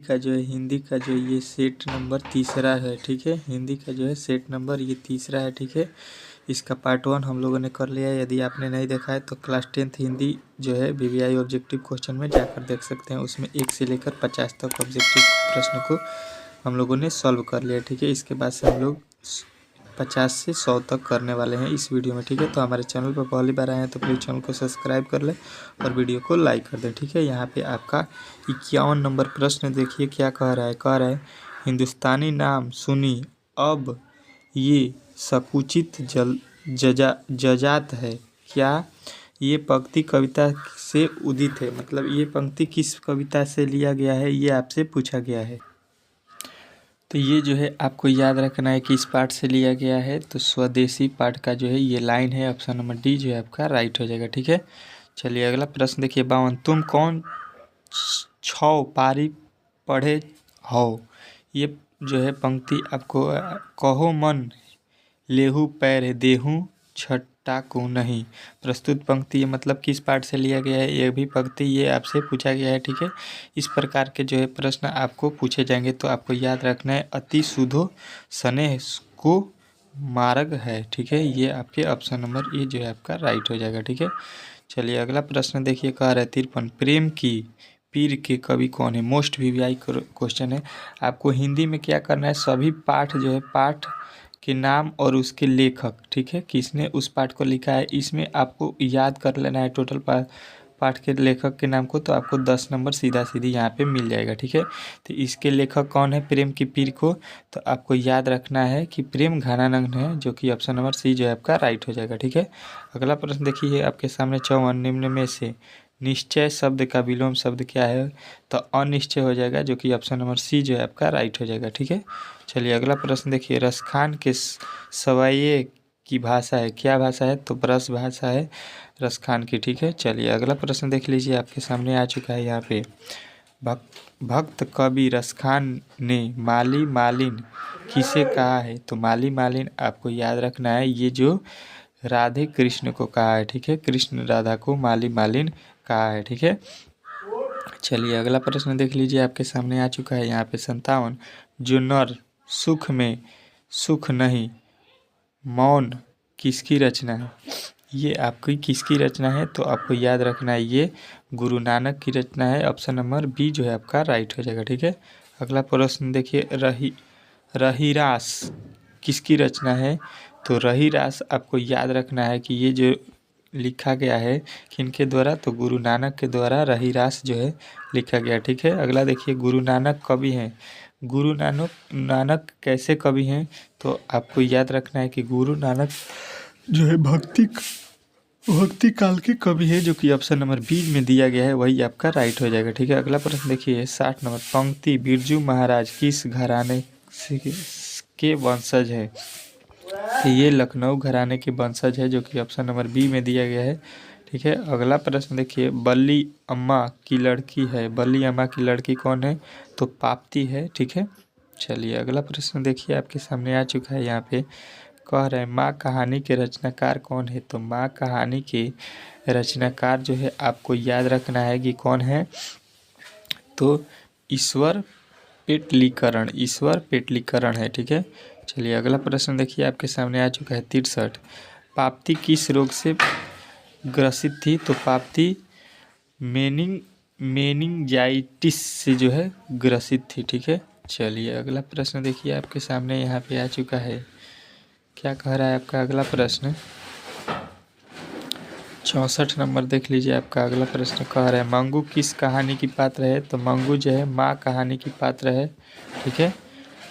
का जो है हिंदी का जो ये सेट नंबर तीसरा है, ठीक है। हिंदी का जो है सेट नंबर ये तीसरा है, ठीक है। इसका पार्ट 1 हम लोगों ने कर लिया है। यदि आपने नहीं देखा है तो क्लास 10th हिंदी जो है BVI ऑब्जेक्टिव क्वेश्चन में जाकर देख सकते हैं। उसमें 1 से लेकर 50 तक ऑब्जेक्टिव प्रश्न को हम लोगों ने सॉल्व कर लिया, ठीक है। इसके बाद से हम लोग 50 से 100 तक करने वाले हैं इस वीडियो में, ठीक है। तो हमारे चैनल पर पहली बार आए हैं तो प्लीज़ चैनल को सब्सक्राइब कर लें और वीडियो को लाइक कर दें, ठीक है। यहाँ पे आपका 51 नंबर प्रश्न देखिए क्या कह रहा है हिंदुस्तानी नाम सुनी अब ये सकुचित जजात है, क्या ये पंक्ति कविता से उदित है। मतलब ये पंक्ति किस कविता से लिया गया है, ये आपसे पूछा गया है। तो ये जो है आपको याद रखना है कि इस पार्ट से लिया गया है। तो स्वदेशी पार्ट का जो है ये लाइन है, ऑप्शन नंबर डी जो है आपका राइट हो जाएगा, ठीक है। चलिए अगला प्रश्न देखिए 52, तुम कौन 6 पारी पढ़े हो। ये जो है पंक्ति आपको कहो मन लेहू पैर देहूँ छट्टा को नहीं। प्रस्तुत पंक्ति ये मतलब किस पार्ट से लिया गया है, ये भी पंक्ति ये आपसे पूछा गया है, ठीक है। इस प्रकार के जो है प्रश्न आपको पूछे जाएंगे तो आपको याद रखना है अति सुधो स्नेह को मार्ग है, ठीक है। ये आपके ऑप्शन नंबर ए जो है आपका राइट हो जाएगा, ठीक है। चलिए अगला प्रश्न देखिए कह रहा है 53, प्रेम की पीर के कवि कौन है। मोस्ट VVI क्वेश्चन है। आपको हिंदी में क्या करना है, सभी पाठ जो है पाठ के नाम और उसके लेखक, ठीक है, किसने उस पाठ को लिखा है, इसमें आपको याद कर लेना है टोटल पाठ के लेखक के नाम को। तो आपको 10 नंबर सीधा सीधी यहाँ पे मिल जाएगा, ठीक है। तो इसके लेखक कौन है प्रेम की पीर को, तो आपको याद रखना है कि प्रेम घनानंद है, जो कि ऑप्शन नंबर सी जो है आपका राइट हो जाएगा, ठीक है। अगला प्रश्न देखिए आपके सामने 54, निम्न में से निश्चय शब्द का विलोम शब्द क्या है, तो अनिश्चय हो जाएगा, जो कि ऑप्शन नंबर सी जो है आपका राइट हो जाएगा, ठीक है। चलिए अगला प्रश्न देखिए रसखान के सवाये की भाषा है, क्या भाषा है, तो ब्रज भाषा है रसखान की, ठीक है। चलिए अगला प्रश्न देख लीजिए आपके सामने आ चुका है यहाँ पे भक्त कवि रसखान ने माली मालिन किसे कहा है, तो माली मालिन आपको याद रखना है ये जो राधे कृष्ण को कहा है, ठीक है। कृष्ण राधा को माली मालिन कहा है, ठीक है। चलिए अगला प्रश्न देख लीजिए आपके सामने आ चुका है यहाँ पे 57, जो नर सुख में सुख नहीं मौन किसकी रचना है। ये आपकी किसकी रचना है, तो आपको याद रखना है ये गुरु नानक की रचना है, ऑप्शन नंबर बी जो है आपका राइट हो जाएगा, ठीक है। अगला प्रश्न देखिए रहीरास किसकी रचना है, तो रहीरास आपको याद रखना है कि ये जो लिखा गया है किनके द्वारा, तो गुरु नानक के द्वारा रहीरास जो है लिखा गया, ठीक है। अगला देखिए गुरु नानक कवि हैं, गुरु नानक कैसे कवि हैं, तो आपको याद रखना है कि गुरु नानक जो है भक्ति काल के कवि है, जो कि ऑप्शन नंबर बी में दिया गया है, वही आपका राइट हो जाएगा, ठीक है। अगला प्रश्न देखिए 60 नंबर, पंक्ति बिरजू महाराज किस घराने के वंशज है, तो ये लखनऊ घराने के वंशज है, जो कि ऑप्शन नंबर बी में दिया गया है, ठीक है। अगला प्रश्न देखिए बल्ली अम्मा की लड़की है, बल्ली अम्मा की लड़की कौन है, तो पाप्ती है, ठीक है। चलिए अगला प्रश्न देखिए आपके सामने आ चुका है यहाँ पे कह रहे हैं माँ कहानी के रचनाकार कौन है, तो माँ कहानी के रचनाकार जो है आपको याद रखना है कि कौन है, तो ईश्वर पेटलीकरण है, ठीक है। चलिए अगला प्रश्न देखिए आपके सामने आ चुका है 63, पाप्ती किस रोग से ग्रसित थी, तो पाप्ती मेनिंजाइटिस से जो है ग्रसित थी, ठीक है। चलिए अगला प्रश्न देखिए आपके सामने यहाँ पे आ चुका है, क्या कह रहा है आपका अगला प्रश्न 64 नंबर देख लीजिए आपका अगला प्रश्न कह रहा है मंगू किस कहानी की पात्र है, तो मंगू जो है माँ कहानी की पात्र है, ठीक है।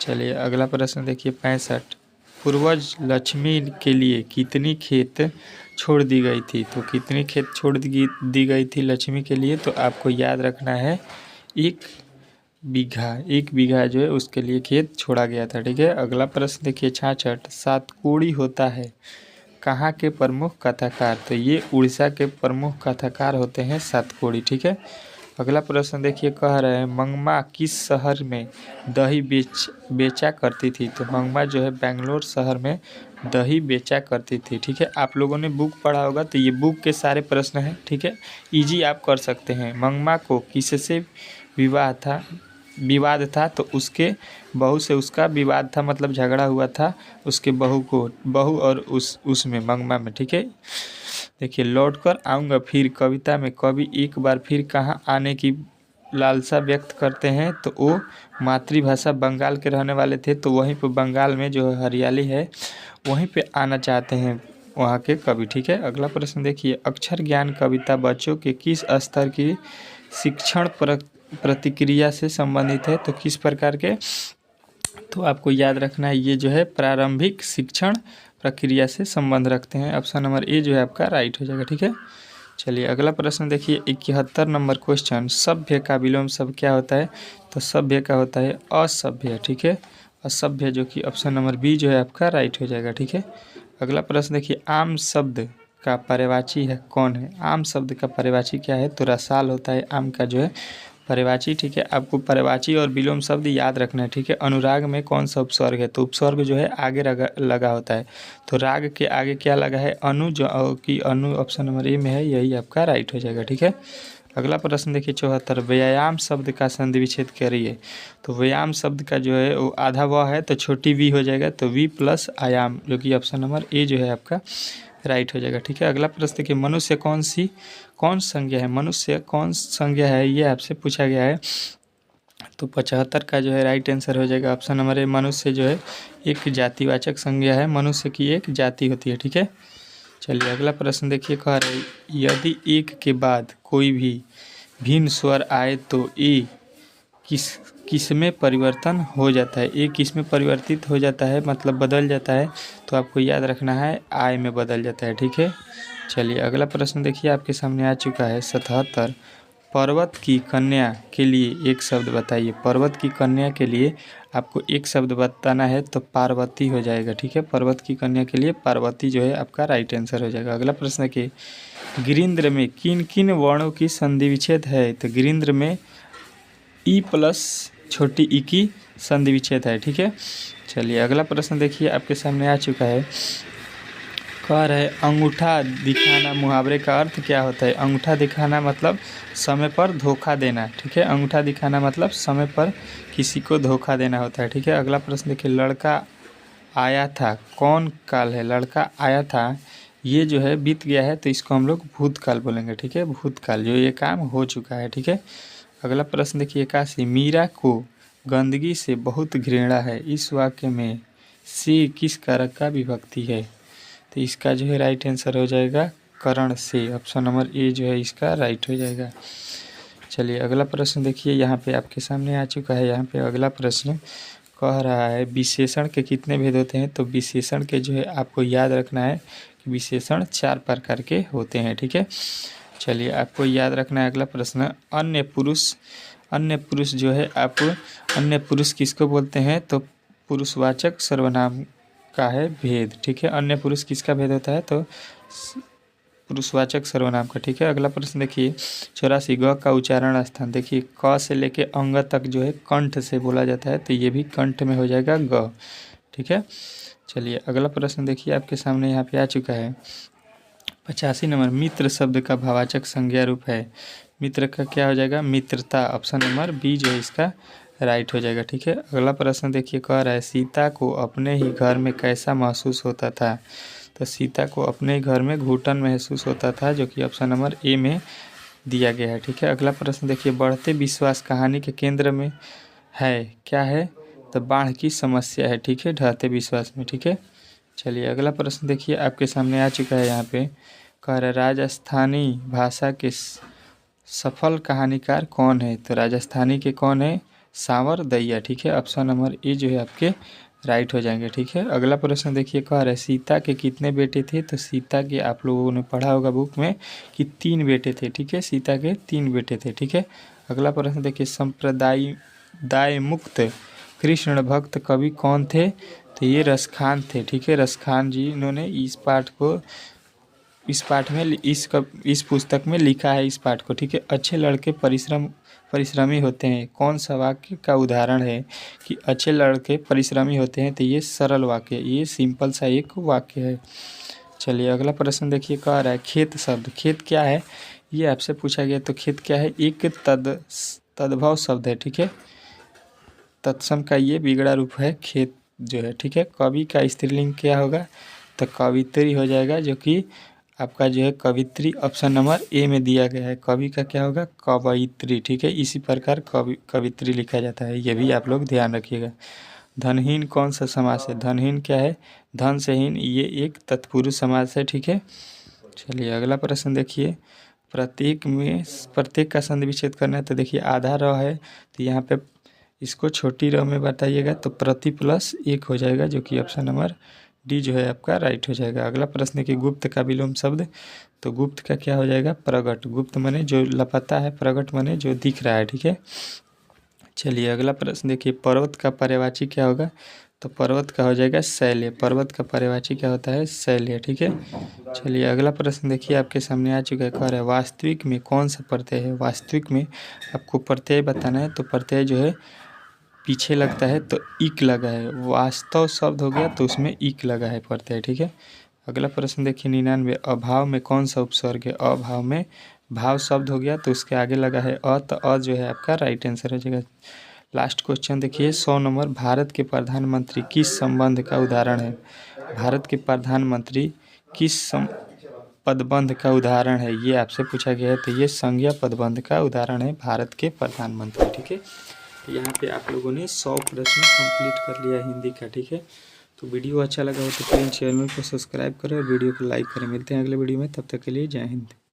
चलिए अगला प्रश्न देखिए 65, पूर्वज लक्ष्मी के लिए कितनी खेत छोड़ दी गई थी, तो कितनी खेत छोड़ दी गई थी लक्ष्मी के लिए, तो आपको याद रखना है 1 बीघा जो है उसके लिए खेत छोड़ा गया था, ठीक है। अगला प्रश्न देखिए 66, सातकोड़ी होता है कहाँ के प्रमुख कथाकार, तो ये उड़ीसा के प्रमुख कथाकार होते हैं सातकोड़ी, ठीक है। अगला प्रश्न देखिए कह रहे हैं मंगमा किस शहर में दही बेचा करती थी, तो मंगमा जो है बेंगलोर शहर में दही बेचा करती थी, ठीक है। आप लोगों ने बुक पढ़ा होगा तो ये बुक के सारे प्रश्न हैं, ठीक है, इजी आप कर सकते हैं। मंगमा को किससे विवाह था, विवाद था तो उसके बहू से उसका विवाद था, मतलब झगड़ा हुआ था उसके बहू और उसमें मंगमा में, ठीक है। देखिए, लौट कर आऊँगा फिर कविता में कवि एक बार फिर कहाँ आने की लालसा व्यक्त करते हैं, तो वो मातृभाषा बंगाल के रहने वाले थे, तो वहीं पे बंगाल में जो हरियाली है वहीं पे आना चाहते हैं वहाँ के कवि, ठीक है। अगला प्रश्न देखिए, अक्षर ज्ञान कविता बच्चों के किस स्तर की शिक्षण प्रतिक्रिया से संबंधित है, तो किस प्रकार के, तो आपको याद रखना है ये जो है प्रारंभिक शिक्षण प्रक्रिया से संबंध रखते हैं। ऑप्शन नंबर ए जो है आपका राइट हो जाएगा, ठीक है। चलिए अगला प्रश्न देखिए, 71 नंबर क्वेश्चन, सभ्य का विलोम शब्द क्या होता है, तो सभ्य का होता है असभ्य, ठीक है। असभ्य, जो कि ऑप्शन नंबर बी जो है आपका राइट हो जाएगा, ठीक है। अगला प्रश्न देखिए, आम शब्द का पर्यायवाची है कौन है, आम शब्द का पर्यायवाची क्या है, तो रसाल होता है आम का जो है पर्यायवाची, ठीक है। आपको पर्यायवाची और विलोम शब्द याद रखना है, ठीक है। अनुराग में कौन सा उपसर्ग है, तो उपसर्ग जो है आगे लगा होता है, तो राग के आगे क्या लगा है, अनु, जो कि अनु ऑप्शन नंबर ए में है, यही आपका राइट हो जाएगा, ठीक है। अगला प्रश्न देखिए 74, व्यायाम शब्द का संधि विच्छेद करिए, तो व्यायाम शब्द का जो है वो आधा व है तो छोटी वी हो जाएगा, तो वी प्लस आयाम, जो कि ऑप्शन नंबर ए जो है आपका राइट हो जाएगा, ठीक है। अगला प्रश्न देखिए, मनुष्य कौन संज्ञा है, मनुष्य कौन संज्ञा है, ये आपसे पूछा गया है, तो 75 का जो है राइट आंसर हो जाएगा ऑप्शन नंबर ए, मनुष्य जो है एक जातिवाचक संज्ञा है, मनुष्य की एक जाति होती है, ठीक है। चलिए अगला प्रश्न देखिए, कह रहे यदि एक के बाद कोई भी भिन्न स्वर आए तो ए किस में परिवर्तन हो जाता है, ए किस में परिवर्तित हो जाता है, मतलब बदल जाता है, तो आपको याद रखना है आय में बदल जाता है, ठीक है। चलिए अगला प्रश्न देखिए आपके सामने आ चुका है 77, पर्वत की कन्या के लिए एक शब्द बताइए, पर्वत की कन्या के लिए आपको एक शब्द बताना है, तो पार्वती हो जाएगा, ठीक है। पर्वत की कन्या के लिए पार्वती जो है आपका राइट आंसर हो जाएगा। अगला प्रश्न के, गिरिंद्र में किन किन वर्णों की संधि विच्छेद है, तो गिरिंद्र में ई प्लस छोटी ई की संधि विच्छेद है, ठीक है। चलिए अगला प्रश्न देखिए आपके सामने आ चुका है, कह रहे अंगूठा दिखाना मुहावरे का अर्थ क्या होता है, अंगूठा दिखाना मतलब समय पर धोखा देना, ठीक है। अंगूठा दिखाना मतलब समय पर किसी को धोखा देना होता है, ठीक है। अगला प्रश्न देखिए, लड़का आया था कौन काल है, लड़का आया था ये जो है बीत गया है, तो इसको हम लोग भूतकाल बोलेंगे, ठीक है। भूतकाल, जो ये काम हो चुका है, ठीक है। अगला प्रश्न देखिए 81, मीरा को गंदगी से बहुत घृणा है, इस वाक्य में से किस कारक का विभक्ति है, तो इसका जो है राइट आंसर हो जाएगा करण से, ऑप्शन नंबर ए जो है इसका राइट हो जाएगा। चलिए अगला प्रश्न देखिए, यहाँ पे आपके सामने आ चुका है, यहाँ पे अगला प्रश्न कह रहा है विशेषण के कितने भेद होते हैं, तो विशेषण के जो है आपको याद रखना है कि विशेषण 4 प्रकार के होते हैं, ठीक है। चलिए आपको याद रखना है अगला प्रश्न, अन्य पुरुष जो है आप अन्य पुरुष किसको बोलते हैं, तो पुरुषवाचक सर्वनाम का है भेद, ठीक है। अन्य पुरुष किसका भेद होता है, तो पुरुषवाचक सर्वनाम का, ठीक है। अगला प्रश्न देखिए 84, ग का उच्चारण स्थान, देखिए क से लेके अंग तक जो है कंठ से बोला जाता है, तो ये भी कंठ में हो जाएगा ग, ठीक है। चलिए अगला प्रश्न देखिए आपके सामने यहाँ पे आ चुका है 85 नंबर, मित्र शब्द का भाववाचक संज्ञा रूप है, मित्र का क्या हो जाएगा, मित्रता, ऑप्शन नंबर बी जो है इसका राइट हो जाएगा, ठीक है। अगला प्रश्न देखिए, कह रहा है सीता को अपने ही घर में कैसा महसूस होता था, तो सीता को अपने घर में घुटन महसूस होता था, जो कि ऑप्शन नंबर ए में दिया गया है, ठीक है। अगला प्रश्न देखिए, बढ़ते विश्वास कहानी के केंद्र में है, क्या है, तो बाढ़ की समस्या है, ठीक है, ढहते विश्वास में, ठीक है। चलिए अगला प्रश्न देखिए आपके सामने आ चुका है, यहाँ पे कह रहा है राजस्थानी भाषा के सफल कहानीकार कौन है, तो राजस्थानी के कौन है, सांवर दैया, ठीक है। ऑप्शन नंबर ए जो है आपके राइट हो जाएंगे, ठीक है। अगला प्रश्न देखिए, कह रहा है सीता के कितने बेटे थे, तो सीता के आप लोगों ने पढ़ा होगा बुक में कि 3 बेटे थे, ठीक है, सीता के 3 बेटे थे, ठीक है। अगला प्रश्न देखिए, संप्रदाय मुक्त कृष्ण भक्त कवि कौन थे, तो ये रसखान थे, ठीक है। रसखान जी इन्होंने इस पाठ में इस पुस्तक में लिखा है इस पाठ को, ठीक है। अच्छे लड़के परिश्रमी होते हैं, कौन सा वाक्य का उदाहरण है कि अच्छे लड़के परिश्रमी होते हैं, तो ये सरल वाक्य, ये सिंपल सा एक वाक्य है। चलिए अगला प्रश्न देखिए, कह रहा है खेत शब्द, खेत क्या है ये आपसे पूछा गया, तो खेत क्या है, एक तद्भव शब्द है, ठीक है। तत्सम का ये बिगड़ा रूप है खेत जो है, ठीक है। कवि का स्त्रीलिंग क्या होगा, तो कवित्री हो जाएगा, जो कि आपका जो है कवित्री ऑप्शन नंबर ए में दिया गया है। कवि का क्या होगा, कवयित्री, ठीक है। इसी प्रकार कवित्री लिखा जाता है, ये भी आप लोग ध्यान रखिएगा। धनहीन कौन सा समास है, धनहीन क्या है, धन से हीन, ये एक तत्पुरुष समास है, ठीक है। चलिए अगला प्रश्न देखिए। प्रत्येक का संधि विच्छेद करना है, तो देखिए आधा र है, तो यहाँ पे इसको छोटी र में बताइएगा, तो प्रति प्लस एक हो जाएगा, जो कि ऑप्शन नंबर डी जो है आपका राइट हो जाएगा। अगला प्रश्न है कि गुप्त का विलोम शब्द, तो गुप्त का क्या हो जाएगा, प्रगट। गुप्त माने जो लापता है, प्रगट माने जो दिख रहा है, ठीक है। चलिए अगला प्रश्न देखिए। पर्वत का पर्यायवाची क्या होगा, तो पर्वत का हो जाएगा शैल्य। पर्वत का पर्यायवाची क्या होता है, शैल्य, ठीक है। चलिए अगला प्रश्न देखिए आपके सामने आ चुका है। कह रहा है वास्तविक में कौन सा प्रत्यय है। वास्तविक में आपको प्रत्यय बताना है, तो प्रत्यय जो है पीछे लगता है तो इक लगा है। वास्तव शब्द हो गया तो उसमें इक लगा है प्रत्यय, ठीक है। अगला प्रश्न देखिए 99। अभाव में कौन सा उपसर्ग है। अभाव में भाव शब्द हो गया तो उसके आगे लगा है अ, तो अ जो है आपका राइट आंसर हो जाएगा। लास्ट क्वेश्चन देखिए 100 नंबर। भारत के प्रधानमंत्री किस संबंध का उदाहरण है। भारत के प्रधानमंत्री किस पदबंध का उदाहरण है, ये आपसे पूछा गया है, तो ये संज्ञा पदबंध का उदाहरण है भारत के प्रधानमंत्री, ठीक है। तो यहाँ पे आप लोगों ने 100 प्रश्न कंप्लीट कर लिया हिंदी का, ठीक है। तो वीडियो अच्छा लगा हो तो प्लीज़ चैनल को सब्सक्राइब करें और वीडियो को लाइक करें। मिलते हैं अगले वीडियो में, तब तक के लिए जय हिंद।